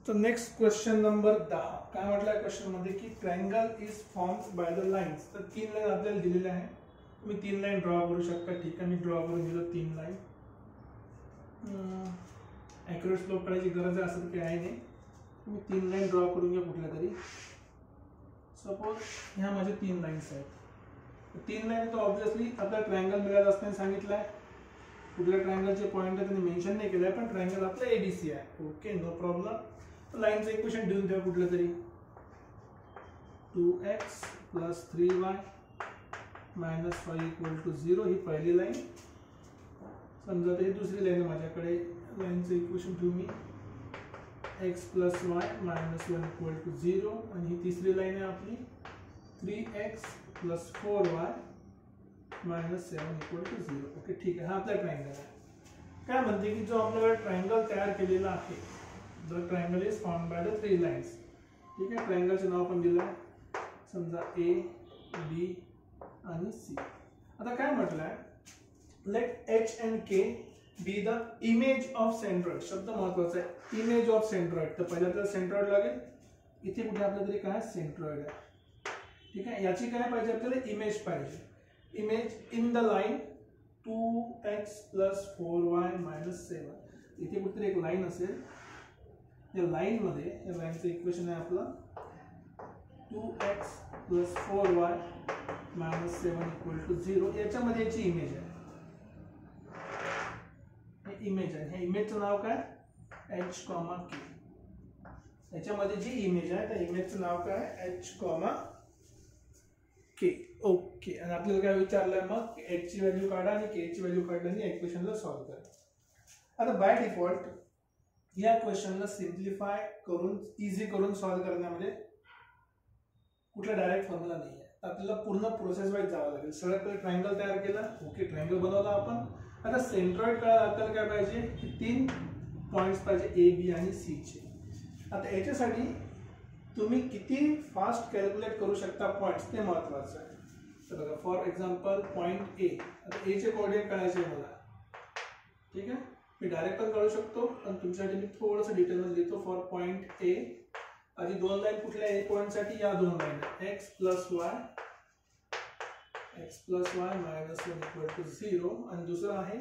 तर next question number 10 काय म्हटलं क्वेश्चन मध्ये की triangle is formed by the lines. तर 3 लाईन आपल्याला दिलेल्या आहे. तुम्ही 3 लाईन ड्रॉ करू शकता. ठीक आहे, मी ड्रॉ करून दिलो 3 लाईन. ॲक्युरेट स्लोप करायची गरज आहे असं काही आहे नाही. तुम्ही 3 लाईन ड्रॉ करून घ्या कुठल्या तरी. सपोज ह्या माझ्या 3 लाईन्स आहेत. 3 लाईन तर ऑब्व्हियसली आपल्याला ट्रायंगल मिळालं असताना सांगितलं आहे. कुठल्या ट्रायंगलचे पॉईंट आहे त्यांनी मेन्शन नाही केलं आहे, पण ट्रायंगल आपलं एबीसी आहे. Okay, no problem. लाईनचं इक्वेशन देऊन द्या कुठलं तरी. 2x + 3y - 5 = 0 ही पहिली लाईन. समजा ही दुसरी लाईन आहे माझ्याकडे. लाईनचं इक्वेशन ठेवू मी x + y - 1 = 0 आणि ही तिसरी लाईन आहे आपली 3x + 4y - 7 = 0. ओके, ठीक आहे. हा आपला ट्रायंगल आहे. काय म्हणते की जो आपल्याला ट्रायंगल तयार केलेला आहे, the triangle is formed by the 3 lines. ठीक आहे, ट्रायंगलचे नाव पण दिलं आहे. समजा ए, बी आणि सी. आता काय म्हटलं आहे, let H and K be the image of centroid. शब्द महत्वाचा आहे, इमेज ऑफ सेंट्रॉइड. तर पहिला तर सेंट्रॉइड लागेल. इथे कुठे आपल्या तरी काय सेंट्रॉइड आहे. ठीक आहे, याची काय पाहिजे आपल्याला, इमेज पाहिजे. Image in the line 2x + 4y - 7. इथे कुठेतरी एक लाईन असेल. या लाईन मध्ये, या लाईनचं इक्वेशन आहे आपलं 2x + 4y - 7 = 0. याच्यामध्ये याची इमेज आहे. हे इमेज आहे. हे इमेजचं नाव काय, h, k. याच्यामध्ये जी इमेज आहे त्या इमेजचं नाव काय, h, k. ओके, आणि आपल्याला काय विचारलंय मग, h ची व्हॅल्यू काढा आणि k ची व्हॅल्यू काढल्याने इक्वेशनला सॉल्व्ह करा. आता बाय डिफॉल्ट या क्वेश्चनला सिम्प्लिफाय करून इझी करून सॉल्व्ह करण्यामध्ये कुठला डायरेक्ट फॉर्म्युला नाही आहे. आपल्याला पूर्ण प्रोसेस वाईज जावं लागेल. सगळ्यात पहिले ट्रायंगल तयार केला. ओके, ट्रायंगल बनवला आपण. आता सेंट्रॉइड काढायला आपल्याला काय पाहिजे, की 3 पॉईंट्स पाहिजे, ए, बी आणि सी चे. आता याच्यासाठी तुम्ही किती फास्ट कॅल्क्युलेट करू शकता पॉईंट्स, ते महत्वाचं आहे. तर बघा, फॉर एक्झाम्पल पॉईंट ए. आता ए चे कोऑर्डिनेट काढायचे मला. ठीक आहे, मी डायरेक्ट पण काढू शकतो, पण तुमच्यासाठी मी थोडंसं डिटेलमध्ये लिहितो. फॉर पॉईंट ए आधी 2 लाईन कुठल्या ए पॉईंटसाठी, या 2 लाईन x + y - 1 = 0 आणि दुसरा आहे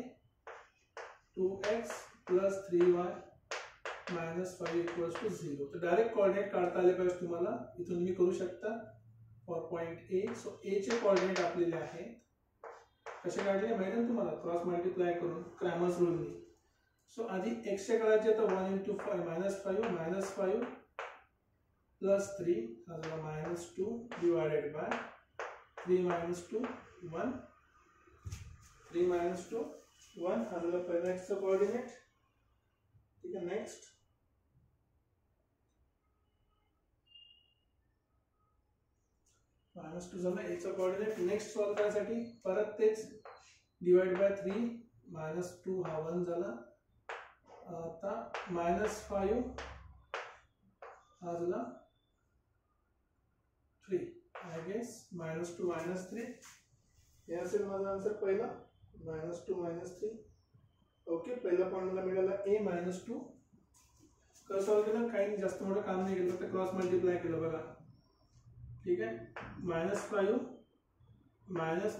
2x + 3y - 5 = 0. तर डायरेक्ट कोऑर्डिनेट काढता आले पाहिजे तुम्हाला. इथून तुम्ही करू शकता फॉर पॉईंट ए. सो ए चे कोऑर्डिनेट आपलेले आहेत. कसे काढले माहिती आहे तुम्हाला, क्रॉस मल्टिप्लाय करून क्रॅमर्स रूलनी. सो आधी x चे काढायचे तर 1 × 5 - 5 + 3 -2 डिवायडेड बाय 3 - 2 1. 3 - 2 1 हा झाला पहिला x चा कोऑर्डिनेट. ठीक आहे, नेक्स्ट -2 झाला a चा कोऑर्डिनेट. नेक्स्ट सॉल्व्ह करायसाठी परत तेच डिवाइड बाय 3 -2 हा 1 झाला. आता -5 हा झाला 3. आय गेस -2 -3 हे असेल माझा आन्सर पहिला. -2 -3. ओके, पहिला पॉईंट मला मिळाला a -2. कसं सॉल्व्ह केलं, काही जास्त मोठं काम नाही केलं, तर क्रॉस मल्टिप्लाय केलं बघा. ठीक आहे, -5 -2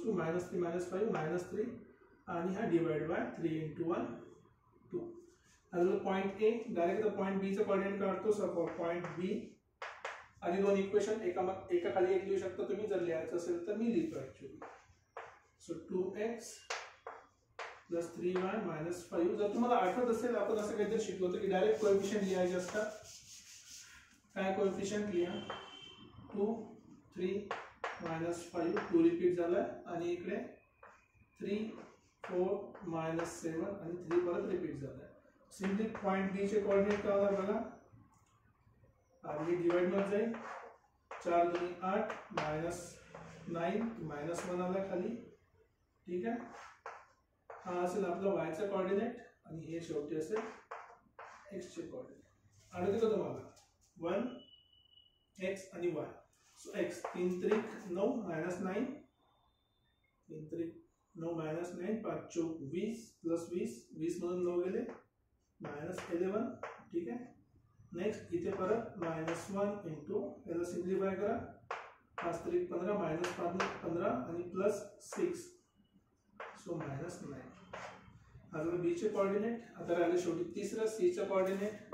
-3 -5 -3 आणि हा डिवाइड बाय 3 × 1 2. आता पॉईंट ए. डायरेक्ट पॉईंट बी चा कोऑर्डिनेट काढतो. सपोज पॉईंट बी आधी 2 इक्वेशन एका खाली एक लिहू शकता तुम्ही. जर लिहायचं असेल तर मी लिहितो ऍक्च्युअली. So 2x + 3y - 5. जर तुम्हाला आठवत असेल आपण असं काहीतरी शिकलो होतं की डायरेक्ट कोएफिशिएंट लिहायचे असतात. काय कोएफिशिएंट लिहा, 2 3 -5 2 रिपीट झाला आणि इकडे 3 4 -7 आणि 3 परत रिपीट झाला. सिंपली पॉईंट बी चे कोऑर्डिनेट काय होणार बघा. आधी डिवाइड मध्ये जाईल. 4 × 2 = 8 -9 -1 आला खाली. ठीक आहे, हा असेल आपला y चा कोऑर्डिनेट आणि हे शेवटी असेल x चे कोऑर्डिनेट. आठवते का तुम्हाला 1 x आणि y. सो x 3 × 3 = 9 -9 3 × 3 9 -9 5 4 20 + 20 20 मधून 9 गेले -11. ठीक आहे, नेक्स्ट इथे परत -1 इंटू याला सिम्प्लिफाय करा, 5 3 15 -15 आणि +6 सो -9. आता बी चे कोऑर्डिनेट. आता राहिले शेवटी तिसरं सी चे कोऑर्डिनेट.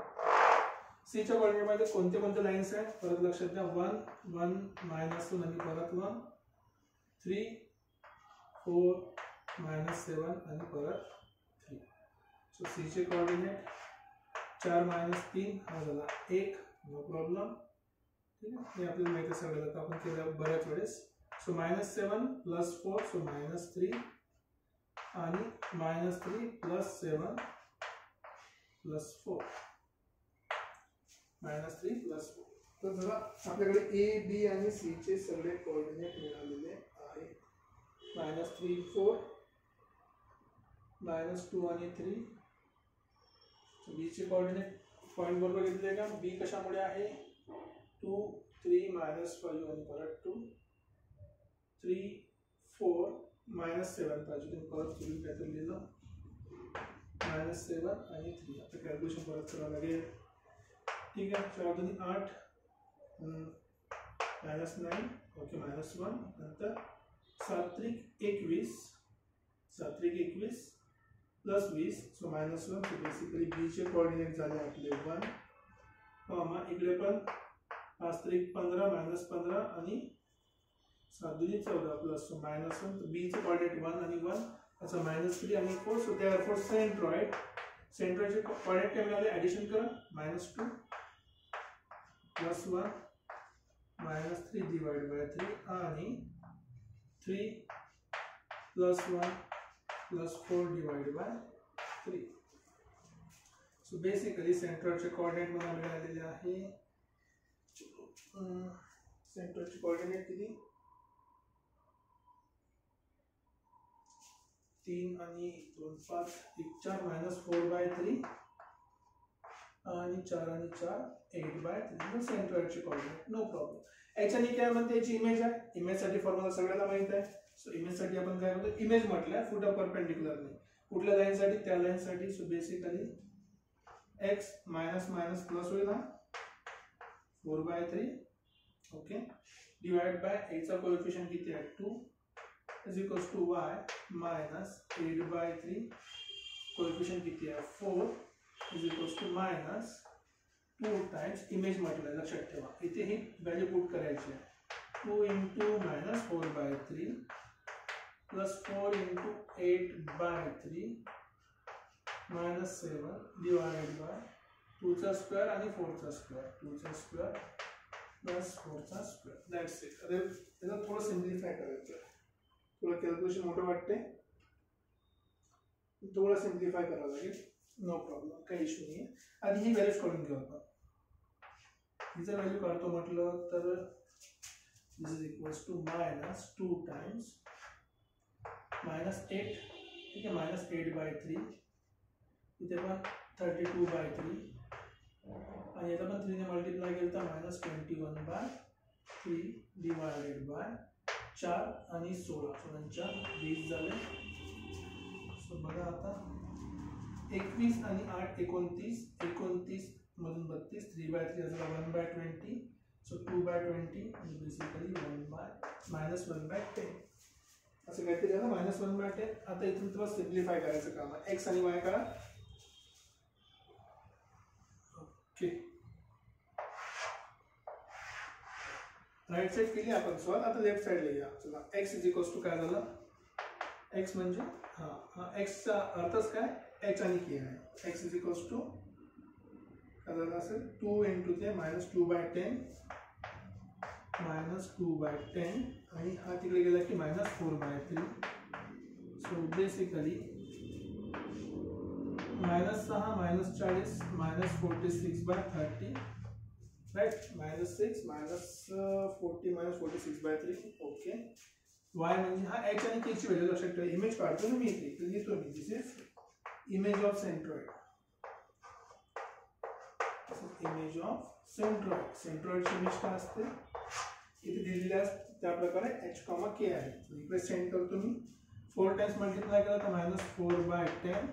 सी च्या कोऑर्डिनेट मध्ये कोणते कोणते लाईन्स आहेत परत लक्षात द्या. 1 1 -1 आणि परत 1 3 4 -7 आणि परत 3. सो सी चे कोऑर्डिनेट 4 -3 हा झाला 1, नो प्रॉब्लेम. ठीक आहे, हे आपल्याला माहिती आहे सगळं, आता आपण केलं बऱ्याच वेळेस. सो -7 + 4 सो -3 आणि -3 + 7 + 4 -3 + 4. तर जरा आपल्याकडे ए बी आणि सी चे सगळे कोऑर्डिनेट मिळालेले आहे. -3 4 -2 आणि 3. बी चे कोऑर्डिनेट पॉइंट बरोबर घेतले का. बी कशामुळे आहे 2 3 -5 आणि परत 2 3 4 -7 पाहिजे तुम्ही परत तुम्ही काहीतरी लिहिलं -7 आणि 3. आता कॅल्क्युलेशन परत करावं लागेल. ठीक आहे, 4 2 8 -9 ओके -1 नंतर 7 3 21 7 3 21 + 20 सो -1. सो बेसिकली बी चे कोऑर्डिनेट झाले आपले 1 कॉमा इकडे पण 5 3 15 -15 आणि 7 2 14 प्लस सो -1. तर बी चे कोऑर्डिनेट 1 आणि 1 अच्छा -3 आणि 4. सो देयरफॉर सेंट्रॉइड चे कोऑर्डिनेट काय मिळाले ॲडिशन करा. -2 + 1 -3 / 3 आणि 3 + 1 + 4 / 3. सो बेसिकली सेंट्रॉइडचे कोऑर्डिनेट मला मिळालेले आहे. सेंट्रॉइडचे कोऑर्डिनेट किती 3 आणि 2 5 1 4 -4/3 आणि 4 आणि 4 8/3. सेंट्रॉइडचे कोऑर्डिनेट नो प्रॉब्लेम. याच्याने काय म्हणते याची इमेज आहे. इमेज साठी फॉर्म्युला सगळ्यांना माहित आहे. सो इमेज साठी आपण काय करतो इमेज म्हटलं फुट ऑफ परपेंडिक्युलर नाही कुठल्या लाईन साठी त्या लाईन साठी. सो बेसिकली x - होईल ना 4/3 ओके डिवाइड बाय a चा कोएफिशिएंट किती आहे 2 = y -8/3 कोएफिशिएंट किती आहे 4 = -2 टाइम्स इमेज म्हटलं लक्षात ठेवा. इथे ही व्हॅल्यू पुट करायची आहे 2 × -4/3 + 4 × 8/3 -7 डिवाइडेड बाय 2 चा स्क्वेअर आणि 4 चा स्क्वेअर 2 चा स्क्वेअर + 4 चा स्क्वेअर. That's it. अरे याला थोडं सिम्प्लिफाय करायचं आहे. थोडं कॅल्क्युलेशन मोठं वाटते थोडं सिम्प्लिफाय करावं लागेल. नो प्रॉब्लेम काही इश्यू नाही आहे. आधी ही व्हॅल्यूज काढून घेऊ आपण. हिचं व्हॅल्यू काढतो म्हटलं तर दिस = -2 टाइम्स -8 ठीक आहे -8/3 इथे पण 32/3 आणि याला पण 3 ने मल्टिप्लाय केलं तर -21/3 डिवाइडेड बाय 4 आणि 16 म्हणजे 20 झाले. सो बघा आता 21 आणि 8 29 29 मधून 32 3/3 असला 1/20 सो 2/20 आणि बेसिकली 1/10 असं काहीतरी झालं -1/10. आता इथून तुला सिम्प्लिफाय करायचं काम आहे. x आणि y करा ओके. राईट साइड केली आपण सॉल्व. आता लेफ्ट साइडला या. चला x = काय झालं x म्हणजे हा x चा अर्थच काय h आणि k आहे. x = काय झालं असेल 2 × ते -2/10 -2/10 आणि हा तिकडे गेला की -4/3. So basically -6 -40 -46/30 right -6 -40 -46/3 okay. y म्हणजे हा h आणि k ची व्हॅल्यू लक्षात ठेवा. इमेज काढतो ना मी इथे लिहितो मी this is image of centroid. Image of centroid. सेंट्रॉइडची इमेज काय असते इथे दिलेली असते त्या प्रकारे h, k आहे. इकडे सेंड करतो मी 4 टाइम्स मल्टिप्लाय केला तर -4/10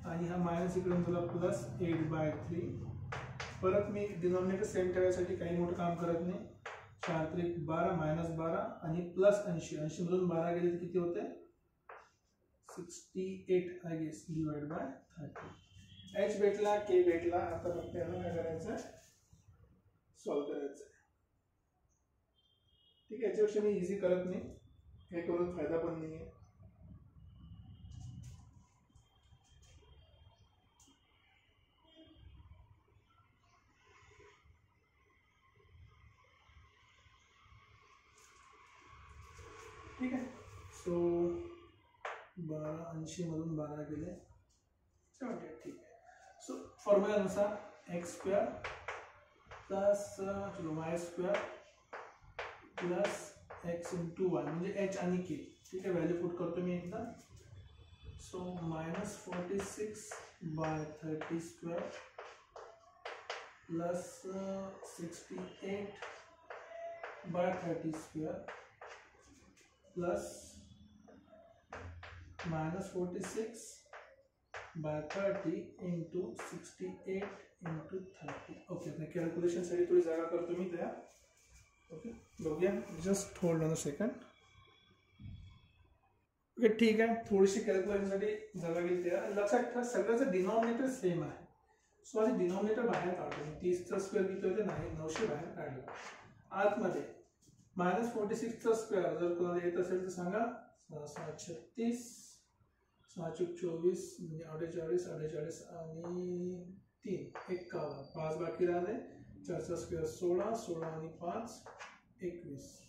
आणि हा मायनस इकडून तुला +8/3 परत मी डिनॉमिनेटर सेम ठेवायसाठी काही मोठं काम करत नाही. 4 त्रिक 12 -12 आणि प्लस 80. 80 मधून 12 गेले तर किती होते? 68 I guess divide by 30. h भेटला, k भेटला. आता फक्त याला काय करायचं? सॉल्व करायचं. ठीक आहे, याच्यापेक्षा मी इझी करत नाही, हे करून फायदा पण नाही आहे. ठीक आहे, सो 12 80 मधून 12 गेले 78. ठीक आहे, सो फॉर्म्युलानुसार x square plus y square plus x into y म्हणजे एच आणि के. ठीक आहे, व्हॅल्यू पुट करतो मी एकदा. So -46 by 30 square plus 68 by 30 square plus -46 by 30 into 68 into 30. Okay, आता कॅल्क्युलेशनसाठी थोडी जागा करतो मी त्या. ओके, बघूया, just hold on a second. Okay, ठीक आहे, थोडीशी कॅल्क्युलेशनसाठी जागा गेली त्या. लक्षात ठेवा सगळ्याचं डिनॉमिनेटर सेम आहे. सो आधी डिनॉमिनेटर बाहेर काढतो मी. 30चा स्क्वेअर किती होते? 900 बाहेर काढलं. आतमध्ये -46चा स्क्वेअर जर कोणाला येत असेल तर सांगा. 736 624 म्हणजे 48 48 आणि 3 51. 5 बाकी राहिले. 4चा स्क्वेअर 16 16 आणि 5 21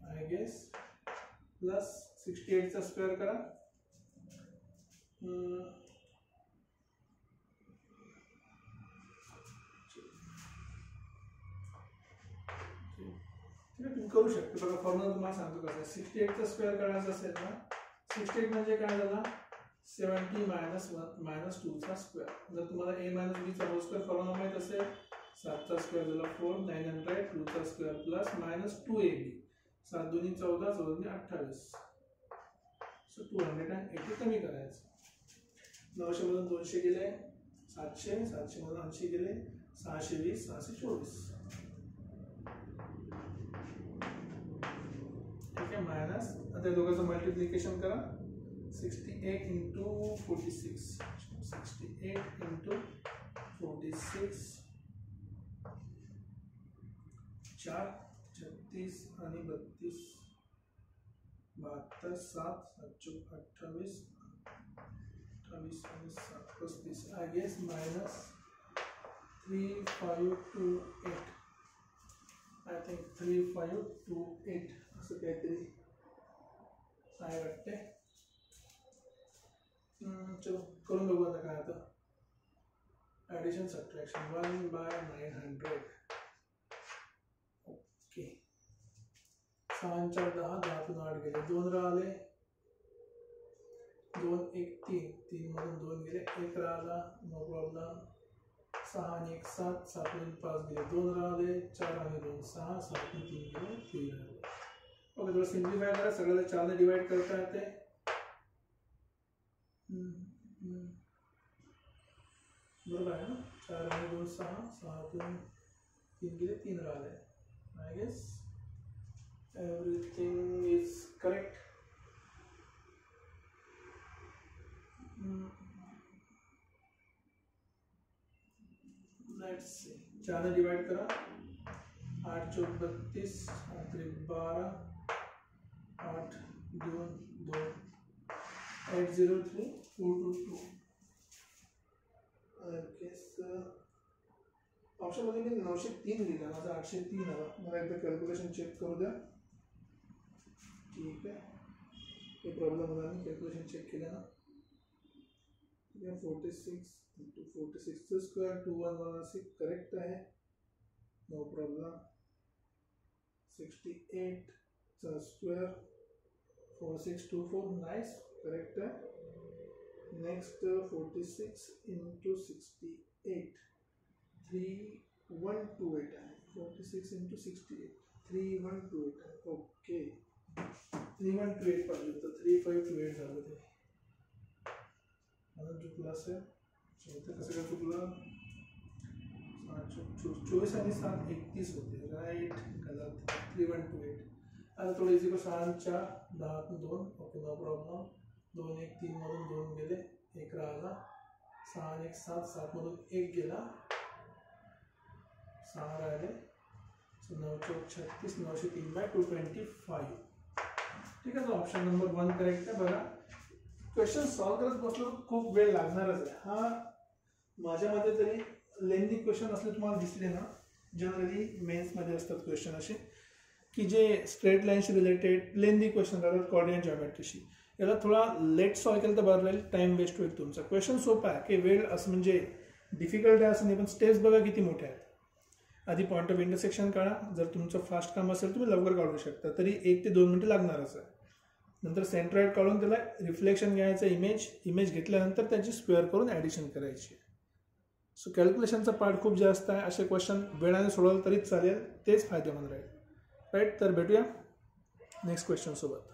आय गेस. प्लस 68चा स्क्वेअर करा. तुम्ही करू शकता. बघा फॉर्म्युला तुम्हाला सांगतो कसं. 68चा स्क्वेअर करायचा असेल ना, 68 म्हणजे काय झाला? 70 - 2चा स्क्वेअर. जर तुम्हाला a - b चा होल स्क्वेअर फॉर्म्युला माहित असेल, 7चा स्क्वेअर झाला 4 900 2चा स्क्वेअर प्लस -2ab 7 2 14 14 28. सो 280 कमी करायचं. 900 मधून 200 गेले 700 700 मधून 80 गेले 620 624. ठीक आहे, मायनस आता दोघांचं मल्टिप्लिकेशन करा. 68 into 46 68 into 46 4 36 आणि 32 72 7 7 28 28 आणि 7 35 आय गेस -3528. आय थिंक 3528 असं काहीतरी काय वाटते. चलो करून बघू आता काय. आता ॲडिशन सबट्रॅक्शन 1/900. ओके, 6 4 10 10तून 8 गेले 2 राहिले. 2 1 3 3 मधून 2 गेले 1 राहिला. No problem. 6 आणि 1 7 7 मधून 5 गेले 2 राहिले. 4 आणि 2 6 7 आणि 3 गेले 3 राहिले. ओके, थोडं सिम्प्लिफाय करा. सगळ्याला 4 ने डिवाइड करता येते. बरोबर आहे ना. 4 आणि 2 6 6 2 3 गेले 3 राहिले. I guess everything is correct. Let's see. 4 ने डिवाइड करा. 8 चौक 32 8 त्रिक 12 8 2 2 803 422. ऑप्शनमध्ये मी 903 लिहिला, माझा 803 आला. मला एकदा कॅल्क्युलेशन चेक करू द्या. ठीक आहे, काही प्रॉब्लेम होणार नाही. कॅल्क्युलेशन चेक केलं ना. 46 into 46चा स्क्वेअर 2116 करेक्ट आहे. No problem. 68चा स्क्वेअर 4624 नाईस करेक्ट आहे. नेक्स्ट 46 into 68 3128 आहे. 46 into 68 3128 आहे. ओके, 3128 पाहिजे होतं, 3528 झालं ते. मला चुकलं असेल. कसं काय चुकलं? 24 आणि 7 31 होते. राईट, गलत. 3128. आता थोडं इझी को 6च्या 10 2. Okay, no problem. 2 1 3 मधून 2 गेले, 1 राहिला. 6 आणि 1 7, 7 मधून 1 गेला, 6 राहिले. 9 4 36, 903/225. ठीक आहे, ऑप्शन नंबर 1 करेक्ट आहे. बघा, क्वेश्चन सॉल्व्ह करत बसलो खूप वेळ लागणारच आहे. हा माझ्या मते तरी लेंदी क्वेश्चन असले तुम्हाला दिसले ना, जनरली मेन्समध्ये असतात क्वेश्चन असे की जे स्ट्रेट लाईनशी रिलेटेड लेंदी क्वेश्चन राहतात, कोऑर्डिनेट जॉमेट्रीशी. याला थोडा लेट सॉल्व्ह केलं तर बरं राहील, टाइम वेस्ट होईल तुमचा. क्वेश्चन सोपा आहे की वेळ असं म्हणजे डिफिकल्ट आहे असं नाही, पण स्टेप्स बघा किती मोठ्या आहेत. आधी पॉईंट ऑफ इंटरसेक्शन काढा. जर तुमचं फास्ट काम असेल तुम्ही लवकर काढू शकता, तरी 1 ते 2 मिनिटं लागणारच आहे. नंतर सेंट्रॉइड काढून त्याला रिफ्लेक्शन घ्यायचं, इमेज घेतल्यानंतर त्याची स्क्वेअर करून ॲडिशन करायची. सो कॅल्क्युलेशनचा पार्ट खूप जास्त आहे. असे क्वेश्चन वेळाने सोडवलं तरीच चालेल, तेच फायदेमंद राहील. राईट, तर भेटूया नेक्स्ट क्वेश्चन सोबत.